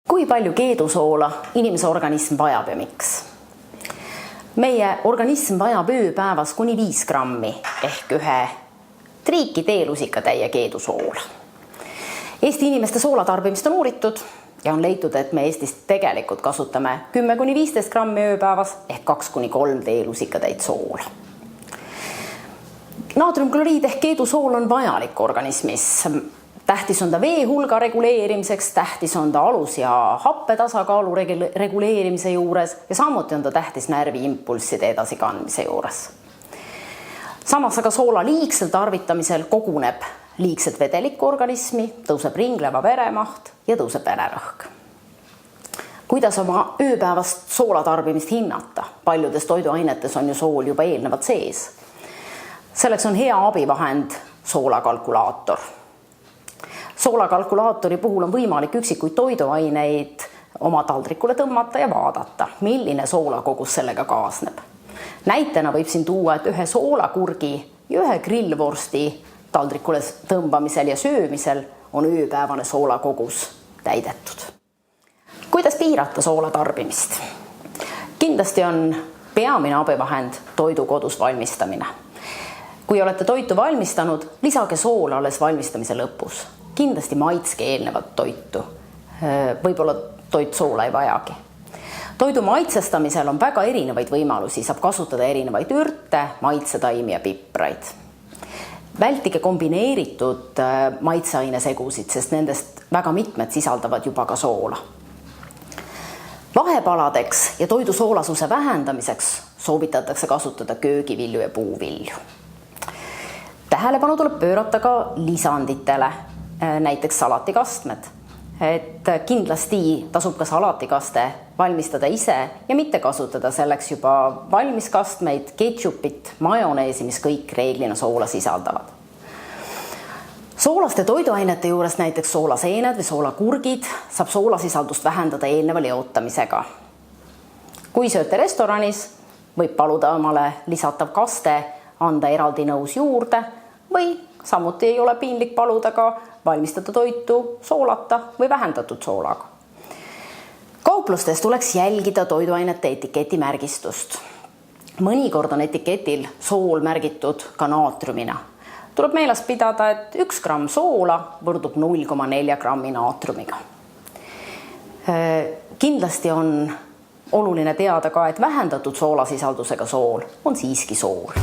Kui palju keedusoola inimese organism vajab ja miks? Meie organism vajab ööpäevas kuni 5 grammi ehk 1 triiki teelusikatäie keedusoola. Eesti inimeste soolatarbimist on uuritud ja on leitud, et me Eestis tegelikult kasutame 10–15 grammi ööpäevas ehk 2–3 teelusikatäit soola. Naatriumkloriid ehk keedusool on vajalik organismis. Tähtis on ta vee hulga reguleerimiseks, tähtis on ta alus- ja happetasakaalu reguleerimise juures ja samuti on ta tähtis närviimpulsside edasikandmise juures. Samas aga soola liigsel tarvitamisel koguneb liigset vedelikku organismi, tõuseb ringleva veremaht ja tõuseb vererõhk. Kuidas oma ööpäevast soolatarbimist hinnata? Paljudes toiduainetes on ju sool juba eelnevalt sees. Selleks on hea abivahend soolakalkulaator. Soolakalkulaatori puhul on võimalik üksikuid toiduaineid oma taldrikule tõmmata ja vaadata, milline soolakogus sellega kaasneb. Näitena võib siin tuua, et 1 soolakurgi ja 1 grillvorsti taldrikule tõmbamisel ja söömisel on ööpäevane soolakogus täidetud. Kuidas piirata soola tarbimist? Kindlasti on peamine abivahend toidu kodus valmistamine. Kui olete toitu valmistanud, lisage soola alles valmistamise lõpus. Kindlasti maitske eelnevat toitu. Võib-olla toit soola ei vajagi. Toidu maitsestamisel on väga erinevaid võimalusi, saab kasutada erinevaid ürte, maitsetaimi ja pipraid. Vältige kombineeritud maitseainesegusid, sest nendest väga mitmed sisaldavad juba ka soola. Vahepaladeks ja toidu soolasuse vähendamiseks soovitatakse kasutada köögivilju ja puuvilju. Tähelepanu tuleb pöörata ka lisanditele, näiteks salatikastmed. Et kindlasti tasub ka salatikaste valmistada ise ja mitte kasutada selleks juba valmiskastmeid, ketšupit, majoneesi, mis kõik reeglina soola sisaldavad. Soolaste toiduainete juures näiteks soolaseened või soolakurgid saab soolasisaldust vähendada eelneva leotamisega. Kui sööte restoranis, võib paluda omale lisatav kaste anda eraldi nõus juurde või samuti ei ole piinlik paluda ka valmistada toitu soolata või vähendatud soolaga. Kauplustes tuleks jälgida toiduainete etiketimärgistust. Mõnikord on etiketil sool märgitud ka naatriumina. Tuleb meeles pidada, et 1 gramm soola võrdub 0,4 grammi naatriumiga. Kindlasti on oluline teada ka, et vähendatud soolasisaldusega sool on siiski sool.